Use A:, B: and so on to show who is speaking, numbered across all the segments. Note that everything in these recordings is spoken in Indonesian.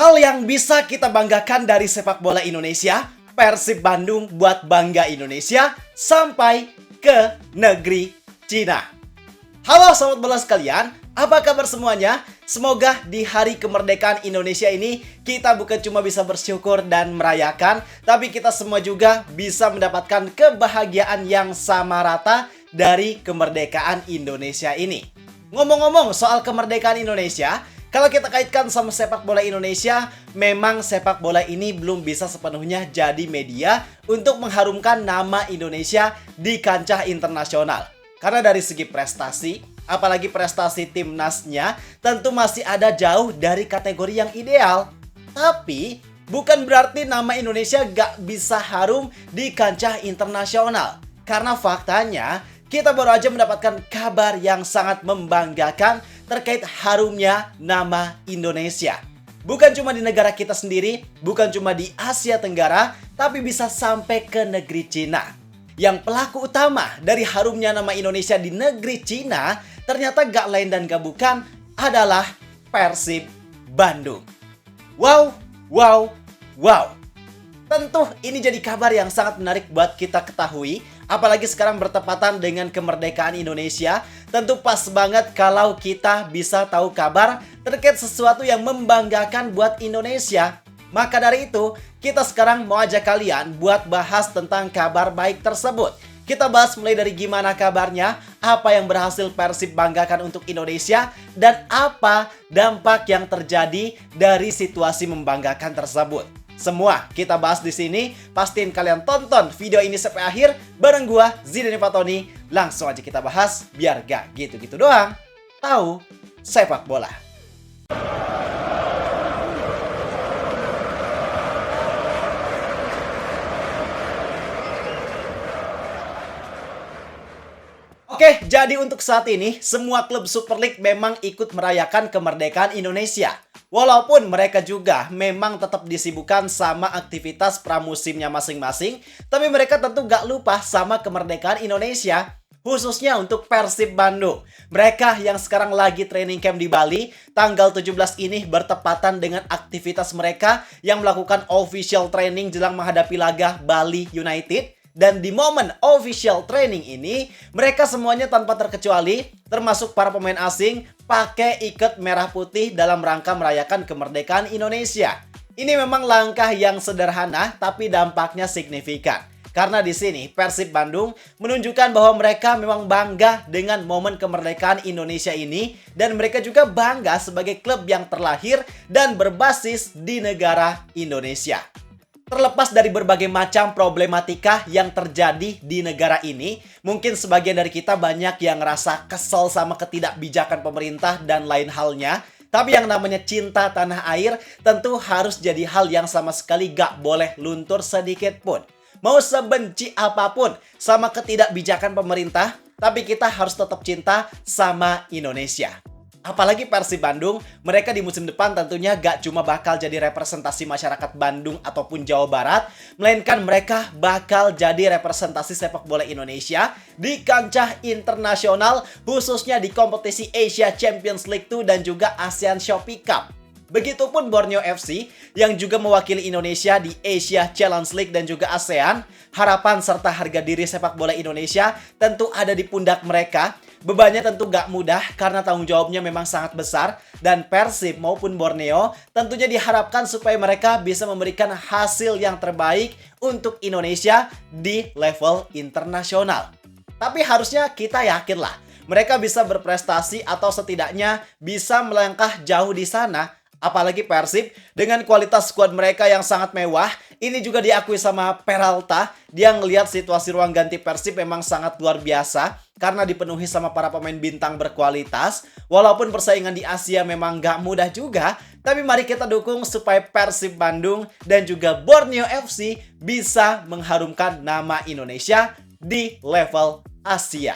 A: Hal yang bisa kita banggakan dari sepak bola Indonesia, Persib Bandung buat bangga Indonesia sampai ke negeri Cina. Halo sobat bola sekalian, apa kabar semuanya? Semoga di hari kemerdekaan Indonesia ini kita bukan cuma bisa bersyukur dan merayakan, tapi kita semua juga bisa mendapatkan kebahagiaan yang sama rata dari kemerdekaan Indonesia ini. Ngomong-ngomong soal kemerdekaan Indonesia, kalau kita kaitkan sama sepak bola Indonesia, memang sepak bola ini belum bisa sepenuhnya jadi media untuk mengharumkan nama Indonesia di kancah internasional. Karena dari segi prestasi, apalagi prestasi timnasnya, tentu masih ada jauh dari kategori yang ideal. Tapi, bukan berarti nama Indonesia gak bisa harum di kancah internasional. Karena faktanya, kita baru aja mendapatkan kabar yang sangat membanggakan terkait harumnya nama Indonesia. Bukan cuma di negara kita sendiri, bukan cuma di Asia Tenggara, tapi bisa sampai ke negeri Cina. Yang pelaku utama dari harumnya nama Indonesia di negeri Cina ternyata gak lain dan gak bukan adalah Persib Bandung. Wow, wow, wow. Tentu ini jadi kabar yang sangat menarik buat kita ketahui, apalagi sekarang bertepatan dengan kemerdekaan Indonesia. Tentu pas banget kalau kita bisa tahu kabar terkait sesuatu yang membanggakan buat Indonesia. Maka dari itu, kita sekarang mau ajak kalian buat bahas tentang kabar baik tersebut. Kita bahas mulai dari gimana kabarnya, apa yang berhasil Persib banggakan untuk Indonesia, dan apa dampak yang terjadi dari situasi membanggakan tersebut. Semua kita bahas di sini. Pastiin kalian tonton video ini sampai akhir bareng gua Zidane Fatoni. Langsung aja kita bahas biar gak gitu-gitu doang tahu sepak bola. Oke, jadi untuk saat ini semua klub Super League memang ikut merayakan kemerdekaan Indonesia. Walaupun mereka juga memang tetap disibukkan sama aktivitas pramusimnya masing-masing, tapi mereka tentu gak lupa sama kemerdekaan Indonesia. Khususnya untuk Persib Bandung. Mereka yang sekarang lagi training camp di Bali, tanggal 17 ini bertepatan dengan aktivitas mereka yang melakukan official training jelang menghadapi laga Bali United. Dan di momen official training ini, mereka semuanya tanpa terkecuali, termasuk para pemain asing, pakai ikat merah putih dalam rangka merayakan kemerdekaan Indonesia. Ini memang langkah yang sederhana, tapi dampaknya signifikan. Karena di sini Persib Bandung menunjukkan bahwa mereka memang bangga dengan momen kemerdekaan Indonesia ini, dan mereka juga bangga sebagai klub yang terlahir dan berbasis di negara Indonesia. Terlepas dari berbagai macam problematika yang terjadi di negara ini, mungkin sebagian dari kita banyak yang ngerasa kesel sama ketidakbijakan pemerintah dan lain halnya. Tapi yang namanya cinta tanah air tentu harus jadi hal yang sama sekali gak boleh luntur sedikit pun. Mau sebenci apapun sama ketidakbijakan pemerintah, tapi kita harus tetap cinta sama Indonesia. Apalagi Persib Bandung, mereka di musim depan tentunya gak cuma bakal jadi representasi masyarakat Bandung ataupun Jawa Barat, melainkan mereka bakal jadi representasi sepak bola Indonesia di kancah internasional, khususnya di kompetisi Asia Champions League 2 dan juga ASEAN Shopee Cup. Begitupun Borneo FC yang juga mewakili Indonesia di Asia Challenge League dan juga ASEAN. Harapan serta harga diri sepak bola Indonesia tentu ada di pundak mereka. Bebannya tentu gak mudah karena tanggung jawabnya memang sangat besar. Dan Persib maupun Borneo tentunya diharapkan supaya mereka bisa memberikan hasil yang terbaik untuk Indonesia di level internasional. Tapi harusnya kita yakinlah mereka bisa berprestasi atau setidaknya bisa melangkah jauh di sana. Apalagi Persib dengan kualitas skuad mereka yang sangat mewah. Ini juga diakui sama Peralta. Dia ngelihat situasi ruang ganti Persib memang sangat luar biasa karena dipenuhi sama para pemain bintang berkualitas. Walaupun persaingan di Asia memang gak mudah juga, tapi mari kita dukung supaya Persib Bandung dan juga Borneo FC bisa mengharumkan nama Indonesia di level Asia.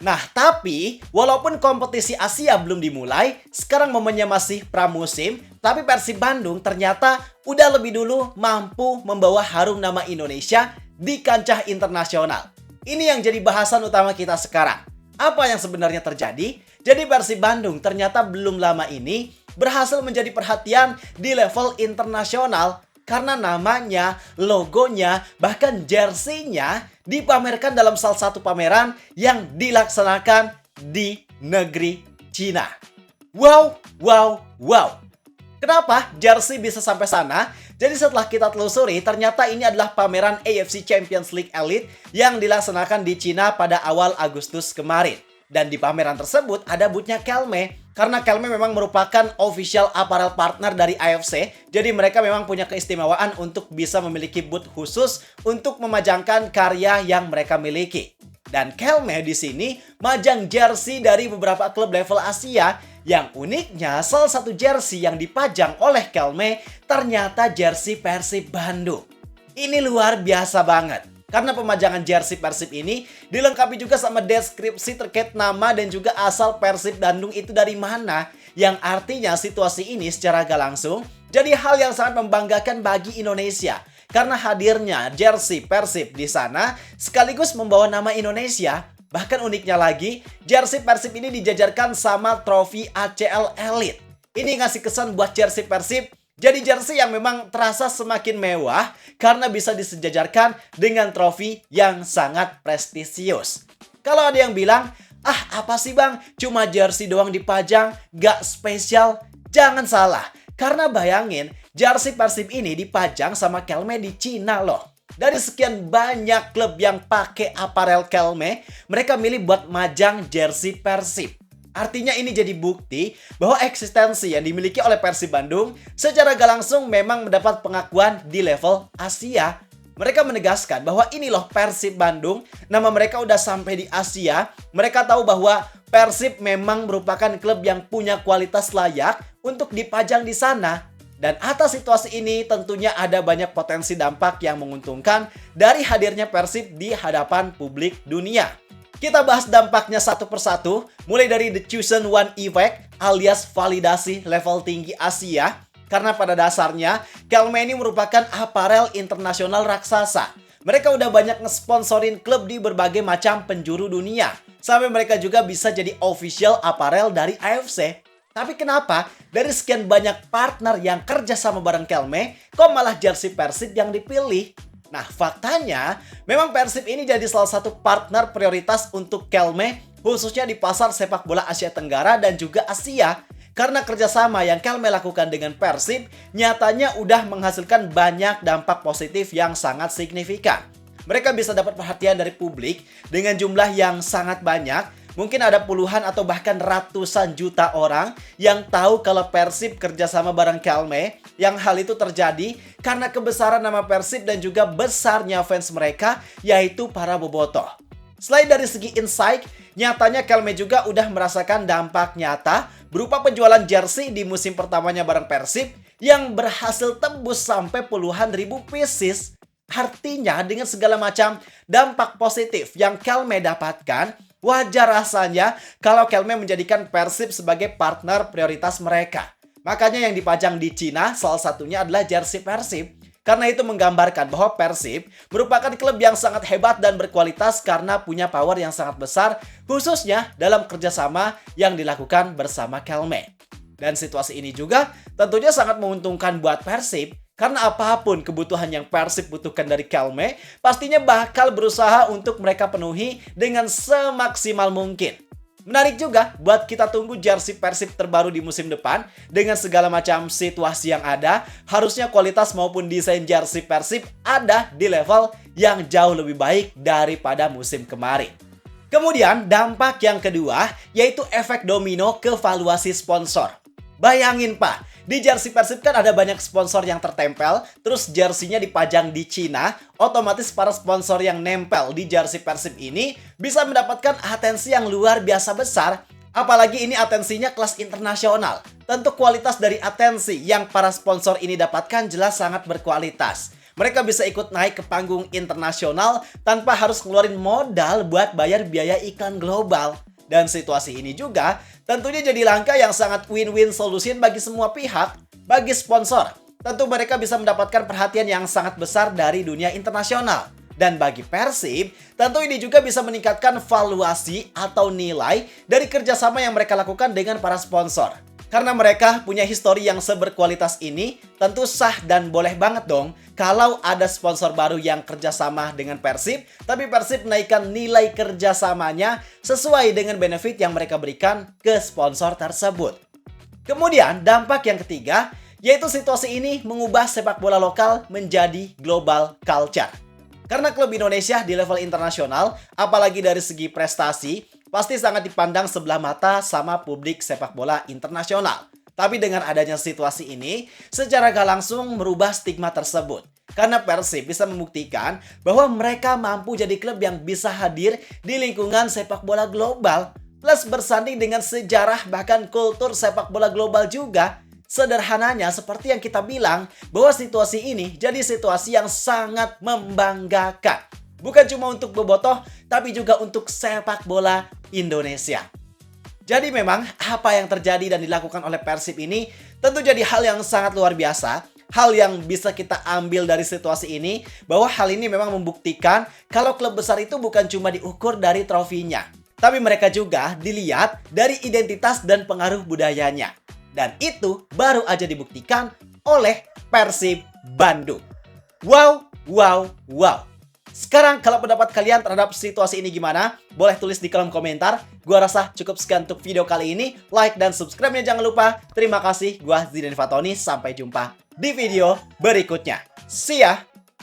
A: Nah, tapi walaupun kompetisi Asia belum dimulai, sekarang momennya masih pramusim, tapi Persib Bandung ternyata udah lebih dulu mampu membawa harum nama Indonesia di kancah internasional. Ini yang jadi bahasan utama kita sekarang. Apa yang sebenarnya terjadi? Jadi Persib Bandung ternyata belum lama ini berhasil menjadi perhatian di level internasional karena namanya, logonya, bahkan jersey-nya dipamerkan dalam salah satu pameran yang dilaksanakan di negeri Cina. Wow, wow, wow. Kenapa jersey bisa sampai sana? Jadi setelah kita telusuri, ternyata ini adalah pameran AFC Champions League Elite yang dilaksanakan di Cina pada awal Agustus kemarin. Dan di pameran tersebut ada booth-nya Kelme, karena Kelme memang merupakan official apparel partner dari AFC. Jadi mereka memang punya keistimewaan untuk bisa memiliki booth khusus untuk memajangkan karya yang mereka miliki. Dan Kelme di sini majang jersey dari beberapa klub level Asia. Yang uniknya, salah satu jersey yang dipajang oleh Kelme ternyata jersey Persib Bandung. Ini luar biasa banget. Karena pemajangan jersey Persib ini dilengkapi juga sama deskripsi terkait nama dan juga asal Persib Bandung itu dari mana. Yang artinya situasi ini secara gak langsung jadi hal yang sangat membanggakan bagi Indonesia. Karena hadirnya jersey Persib di sana sekaligus membawa nama Indonesia. Bahkan uniknya lagi, jersey Persib ini dijajarkan sama trofi ACL Elite. Ini ngasih kesan buat jersey Persib jadi jersey yang memang terasa semakin mewah karena bisa disejajarkan dengan trofi yang sangat prestisius. Kalau ada yang bilang, apa sih bang, cuma jersey doang dipajang, gak spesial? Jangan salah, karena bayangin, jersey Persib ini dipajang sama Kelme di Cina loh. Dari sekian banyak klub yang pakai aparel Kelme, mereka milih buat majang jersey Persib. Artinya ini jadi bukti bahwa eksistensi yang dimiliki oleh Persib Bandung secara gak langsung memang mendapat pengakuan di level Asia. Mereka menegaskan bahwa ini loh Persib Bandung, nama mereka udah sampai di Asia. Mereka tahu bahwa Persib memang merupakan klub yang punya kualitas layak untuk dipajang di sana. Dan atas situasi ini tentunya ada banyak potensi dampak yang menguntungkan dari hadirnya Persib di hadapan publik dunia. Kita bahas dampaknya satu persatu, mulai dari The Chosen One Effect alias validasi level tinggi Asia. Karena pada dasarnya, Kelme ini merupakan aparel internasional raksasa. Mereka udah banyak ngesponsorin klub di berbagai macam penjuru dunia. Sampai mereka juga bisa jadi official aparel dari AFC. Tapi kenapa dari sekian banyak partner yang kerja sama bareng Kelme, kok malah jersey Persib yang dipilih? Nah, faktanya memang Persib ini jadi salah satu partner prioritas untuk Kelme, khususnya di pasar sepak bola Asia Tenggara dan juga Asia. Karena kerjasama yang Kelme lakukan dengan Persib, nyatanya udah menghasilkan banyak dampak positif yang sangat signifikan. Mereka bisa dapat perhatian dari publik dengan jumlah yang sangat banyak. Mungkin ada puluhan atau bahkan ratusan juta orang yang tahu kalau Persib kerjasama bareng Kelme. Yang hal itu terjadi karena kebesaran nama Persib dan juga besarnya fans mereka, yaitu para bobotoh. Selain dari segi insight, nyatanya Kelme juga udah merasakan dampak nyata berupa penjualan jersey di musim pertamanya bareng Persib yang berhasil tembus sampai puluhan ribu pieces. Artinya dengan segala macam dampak positif yang Kelme dapatkan, wajar rasanya kalau Kelme menjadikan Persib sebagai partner prioritas mereka. Makanya yang dipajang di Cina salah satunya adalah jersey Persib. Karena itu menggambarkan bahwa Persib merupakan klub yang sangat hebat dan berkualitas karena punya power yang sangat besar, khususnya dalam kerjasama yang dilakukan bersama Kelme. Dan situasi ini juga tentunya sangat menguntungkan buat Persib, karena apapun kebutuhan yang Persib butuhkan dari Kelme, pastinya bakal berusaha untuk mereka penuhi dengan semaksimal mungkin. Menarik juga buat kita tunggu jersey Persib terbaru di musim depan. Dengan segala macam situasi yang ada, harusnya kualitas maupun desain jersey Persib ada di level yang jauh lebih baik daripada musim kemarin. Kemudian dampak yang kedua yaitu efek domino ke valuasi sponsor. Bayangin Pak, di jersey Persib kan ada banyak sponsor yang tertempel, terus jersey-nya dipajang di Cina, otomatis para sponsor yang nempel di jersey Persib ini bisa mendapatkan atensi yang luar biasa besar, apalagi ini atensinya kelas internasional. Tentu kualitas dari atensi yang para sponsor ini dapatkan jelas sangat berkualitas. Mereka bisa ikut naik ke panggung internasional tanpa harus ngeluarin modal buat bayar biaya iklan global. Dan situasi ini juga tentunya jadi langkah yang sangat win-win solution bagi semua pihak. Bagi sponsor, tentu mereka bisa mendapatkan perhatian yang sangat besar dari dunia internasional. Dan bagi Persib, tentu ini juga bisa meningkatkan valuasi atau nilai dari kerjasama yang mereka lakukan dengan para sponsor. Karena mereka punya histori yang seberkualitas ini, tentu sah dan boleh banget dong kalau ada sponsor baru yang kerjasama dengan Persib, tapi Persib menaikkan nilai kerjasamanya sesuai dengan benefit yang mereka berikan ke sponsor tersebut. Kemudian dampak yang ketiga, yaitu situasi ini mengubah sepak bola lokal menjadi global culture. Karena klub Indonesia di level internasional, apalagi dari segi prestasi, pasti sangat dipandang sebelah mata sama publik sepak bola internasional. Tapi dengan adanya situasi ini, secara gak langsung merubah stigma tersebut. Karena Persib bisa membuktikan bahwa mereka mampu jadi klub yang bisa hadir di lingkungan sepak bola global. Plus bersanding dengan sejarah bahkan kultur sepak bola global juga. Sederhananya seperti yang kita bilang, bahwa situasi ini jadi situasi yang sangat membanggakan. Bukan cuma untuk bobotoh, tapi juga untuk sepak bola Indonesia. Jadi memang apa yang terjadi dan dilakukan oleh Persib ini tentu jadi hal yang sangat luar biasa. Hal yang bisa kita ambil dari situasi ini, bahwa hal ini memang membuktikan kalau klub besar itu bukan cuma diukur dari trofinya, tapi mereka juga dilihat dari identitas dan pengaruh budayanya. Dan itu baru aja dibuktikan oleh Persib Bandung. Wow, wow, wow. Sekarang kalau pendapat kalian terhadap situasi ini gimana? Boleh tulis di kolom komentar. Gua rasa cukup sekian untuk video kali ini. Like dan subscribe-nya jangan lupa. Terima kasih. Gua Zidan Fatoni. Sampai jumpa di video berikutnya. See ya!